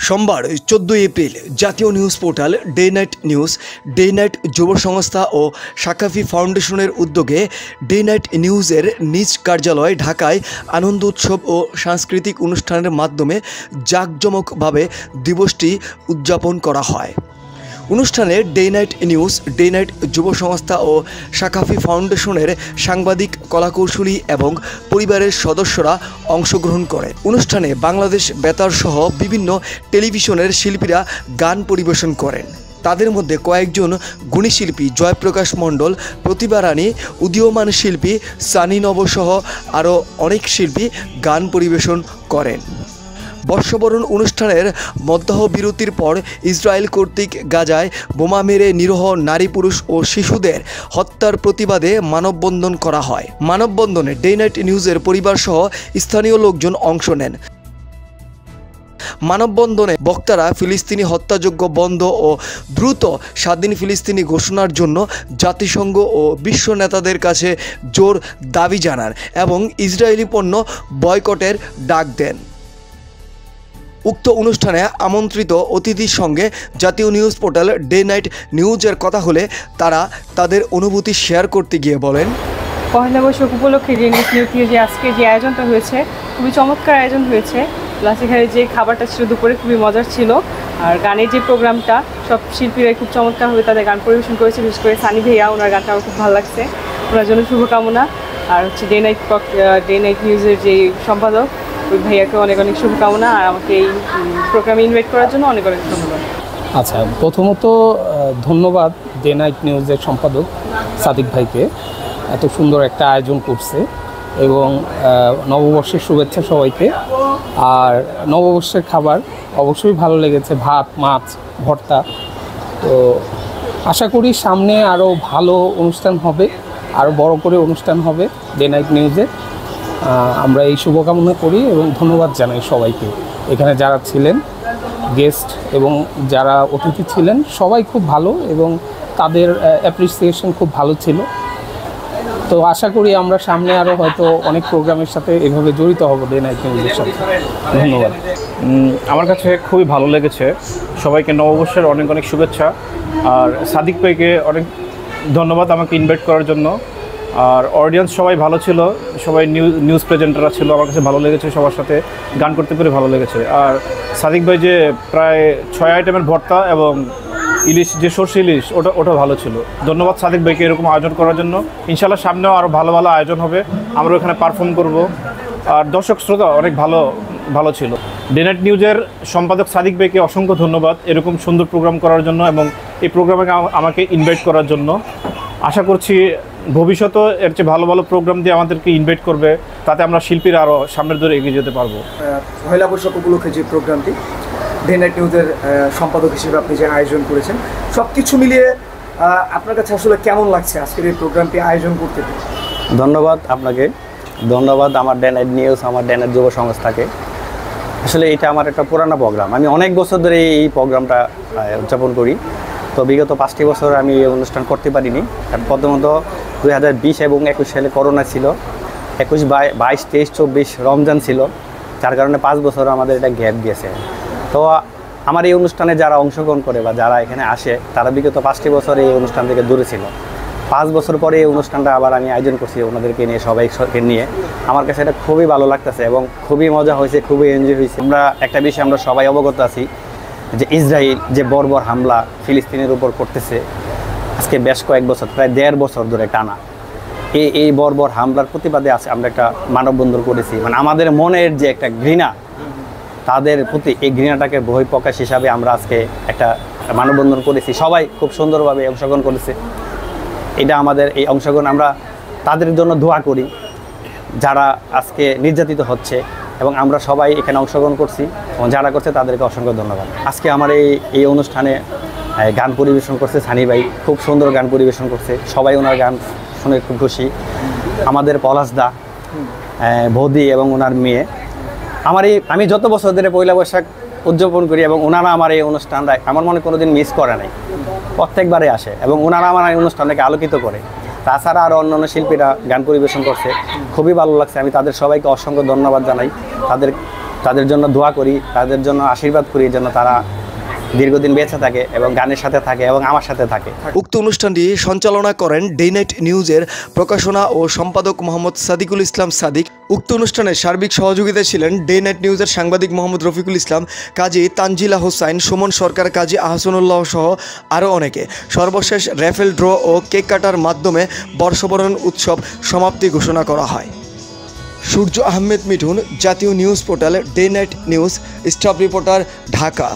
সোমবার 14 এপ্রিল জাতীয় news portal day night যুব সংস্থা ও সাকাফি ফাউন্ডেশনের উদ্যোগে ডে নাইট নিউজের নিজ কার্যালয় ঢাকায় আনন্দ উৎসব ও সাংস্কৃতিক অনুষ্ঠানের মাধ্যমে জাঁকজমকভাবে দিবসটি উদযাপন করা হয়। অনুষ্ঠানে ডে নাইট যুব সংস্থা ও সাকাফি ফাউন্ডেশনের সাংবাদিক, কলাকৌশলী এবং পরিবারের সদস্যরা অংশগ্রহণ করে। অনুষ্ঠানে বাংলাদেশ বেতার সহ বিভিন্ন টেলিভিশনের শিল্পীরা গান পরিবেশন করেন। তাদের মধ্যে কয়েকজন গুণী শিল্পী জয়প্রকাশ মণ্ডল, প্রতিভা রানী, উদীয়মান শিল্পী সানি নব সহ আরও অনেক শিল্পী গান পরিবেশন করেন। বর্ষবরণ অনুষ্ঠানের মধ্যাহ্ন বিরতির পর ইসরায়েল কর্তৃক গাজায় বোমা মেরে নিরীহ নারী, পুরুষ ও শিশুদের হত্যার প্রতিবাদে মানববন্ধন করা হয়। মানববন্ধনে ডে নাইট নিউজের পরিবারসহ স্থানীয় লোকজন অংশ নেন। মানববন্ধনে বক্তারা ফিলিস্তিনি হত্যাযজ্ঞ বন্ধ ও দ্রুত স্বাধীন ফিলিস্তিনি ঘোষণার জন্য জাতিসংঘ ও বিশ্ব নেতাদের কাছে জোর দাবি জানান এবং ইসরায়েলি পণ্য বয়কটের ডাক দেন। উক্ত অনুষ্ঠানে আমন্ত্রিত অতিথির সঙ্গে জাতীয় নিউজ পোর্টাল ডে নাইট নিউজের কথা হলে তারা তাদের অনুভূতি শেয়ার করতে গিয়ে বলেন, পহেলা বৈশাখ উপলক্ষে ডে নাইট নিউজে যে আজকে যে আয়োজনটা হয়েছে খুবই চমৎকার আয়োজন হয়েছে। প্লাস এখানে যে খাবারটা ছিল দুপুরে খুবই মজার ছিল। আর গানের যে প্রোগ্রামটা সব শিল্পীরাই খুব চমৎকারভাবে তাদের গান পরিবেশন করেছে। বিশেষ করে সানি ভাইয়া, ওনার গানটা আমার খুব ভালো লাগছে। ওনার জন্য শুভকামনা। আর হচ্ছে ডে নাইট নিউজের যে সম্পাদক ওই ভাইয়াকে অনেক অনেক শুভকামনা। আর আমাকে এই প্রোগ্রামে ইনভাইট করার জন্য অনেক অনেক ধন্যবাদ। আচ্ছা, প্রথমত ধন্যবাদ ডে নাইট নিউজের সম্পাদক সাদিক ভাইকে, এত সুন্দর একটা আয়োজন করছে এবং নববর্ষের শুভেচ্ছা সবাইকে। আর নববর্ষের খাবার অবশ্যই ভালো লেগেছে, ভাত, মাছ, ভর্তা। তো আশা করি সামনে আরও ভালো অনুষ্ঠান হবে, আরও বড় করে অনুষ্ঠান হবে ডে নাইট নিউজে। আমরা এই শুভকামনা করি এবং ধন্যবাদ জানাই সবাইকে। এখানে যারা ছিলেন গেস্ট এবং যারা অতিথি ছিলেন সবাই খুব ভালো এবং তাদের অ্যাপ্রিসিয়েশন খুব ভালো ছিল। তো আশা করি আমরা সামনে আরও হয়তো অনেক প্রোগ্রামের সাথে এভাবে জড়িত হব ডে নাইট নিউজের সাথে। ধন্যবাদ। আমার কাছে খুবই ভালো লেগেছে। সবাইকে নববর্ষের অনেক অনেক শুভেচ্ছা। আর সাদিক ভাইকে অনেক ধন্যবাদ আমাকে ইনভাইট করার জন্য। আর অডিয়েন্স সবাই ভালো ছিল, সবাই নিউজ প্রেজেন্টাররা ছিল। আমার কাছে ভালো লেগেছে, সবার সাথে গান করতে পেরে ভালো লেগেছে। আর সাদিক ভাই যে প্রায় 6 আইটেমের ভর্তা এবং ইলিশ, যে সর্ষে ইলিশ, ওটা ভালো ছিল। ধন্যবাদ সাদিক ভাইকে এরকম আয়োজন করার জন্য। ইনশাল্লাহ সামনেও আরও ভালো ভালো আয়োজন হবে, আমরা ওখানে পারফর্ম করব। আর দর্শক শ্রোতা অনেক ভালো ছিল। ডে নাইট নিউজের সম্পাদক সাদিক ভাইকে অসংখ্য ধন্যবাদ এরকম সুন্দর প্রোগ্রাম করার জন্য এবং এই প্রোগ্রামে আমাকে ইনভাইট করার জন্য। আশা করছি ভবিষ্যতে এর চেয়ে ভালো ভালো প্রোগ্রাম দিয়ে আমাদেরকে ইনভাইট করবে, তাতে আমরা শিল্পীরা আরও সামনের দিকে এগিয়ে যেতে পারবো। পহেলা বৈশাখ উপলক্ষে যে প্রোগ্রামটি ডে নাইট নিউজের সম্পাদক হিসেবে আপনি যে আয়োজন করেছেন, সব কিছু মিলিয়ে আপনার কাছে আসলে কেমন লাগছে আজকের এই প্রোগ্রামটি আয়োজন করতে? ধন্যবাদ আপনাকে, ধন্যবাদ আমার ডে নাইট নিউজ, আমার ডে নাইট যুব সংস্থাকে। আসলে এটা আমার একটা পুরানো প্রোগ্রাম, আমি অনেক বছর ধরে এই প্রোগ্রামটা উদযাপন করি। তো বিগত 5টি বছর আমি এই অনুষ্ঠান করতে পারিনি, কারণ প্রথমত 2020 এবং 21 সালে করোনা ছিল, 21, 22, 23, 24 রমজান ছিল, যার কারণে 5 বছর আমাদের এটা গ্যাপ গেছে। তো আমার এই অনুষ্ঠানে যারা অংশগ্রহণ করে বা যারা এখানে আসে তারা বিগত 5টি বছর এই অনুষ্ঠান থেকে দূরে ছিল। 5 বছর পরে এই অনুষ্ঠানটা আবার আমি আয়োজন করছি ওনাদেরকে নিয়ে, সবাইকে নিয়ে। আমার কাছে এটা খুবই ভালো লাগতেছে এবং খুবই মজা হয়েছে, খুবই এনজয় হয়েছে। একটা বিষয় আমরা সবাই অবগত আছি যে ইসরায়েল যে বর্বর হামলা ফিলিস্তিনের উপর করতেছে আজকে বেশ কয়েক বছর, প্রায় 1.5 বছর ধরে টানা। এই বর্বর হামলার প্রতিবাদে আছে আমরা একটা মানববন্ধন করেছি। মানে আমাদের মনের যে একটা ঘৃণা তাদের প্রতি, এই ঘৃণাটাকে বহিঃপ্রকাশ হিসাবে আমরা আজকে একটা মানববন্ধন করেছি। সবাই খুব সুন্দরভাবে অংশগ্রহণ করেছে। এটা আমাদের এই অংশগ্রহণ, আমরা তাদের জন্য দোয়া করি যারা আজকে নির্যাতিত হচ্ছে এবং আমরা সবাই এখানে অংশগ্রহণ করছি এবং যারা করছে তাদেরকে অসংখ্য ধন্যবাদ। আজকে আমার এই অনুষ্ঠানে গান পরিবেশন করছে সানি ভাই, খুব সুন্দর গান পরিবেশন করছে। সবাই ওনার গান শুনে খুব খুশি। আমাদের পলাশ দা, বৌদি এবং ওনার মেয়ে, আমি যত বছর ধরে পয়লা বৈশাখ উদযাপন করি এবং ওনারা আমার এই অনুষ্ঠানটা আমার মনে কোনোদিন মিস করে নাই, প্রত্যেকবারে আসে এবং ওনারা আমার এই অনুষ্ঠানটাকে আলোকিত করে। তাছাড়া আরও অন্যান্য শিল্পীরা গান পরিবেশন করছে, খুবই ভালো লাগছে। আমি তাদের সবাইকে অসংখ্য ধন্যবাদ জানাই, তাদের তাদের জন্য দোয়া করি, তাদের জন্য আশীর্বাদ করি যেন তারা দীর্ঘদিন বেঁচে থাকে এবং গানের সাথে থাকে এবং আমার সাথে থাকে। উক্ত অনুষ্ঠানটি সঞ্চালনা করেন ডে নাইট নিউজের প্রকাশনা ও সম্পাদক মোহাম্মদ সাদিকুল ইসলাম সাদিক। উক্ত অনুষ্ঠানে সার্বিক সহযোগিতায় ছিলেন ডে নাইট নিউজের সাংবাদিক মোহাম্মদ রফিকুল ইসলাম, কাজী তানজিলা হোসাইন, সুমন সরকার, কাজী আহসানুল্লাহ সহ আরও অনেকে। সর্বশেষ র্যাফেল ড্র ও কেক কাটার মাধ্যমে বর্ষবরণ উৎসব সমাপ্তি ঘোষণা করা হয়। সূর্য আহমেদ মিঠুন, জাতীয় news portal day night news, staff reporter, Dhaka.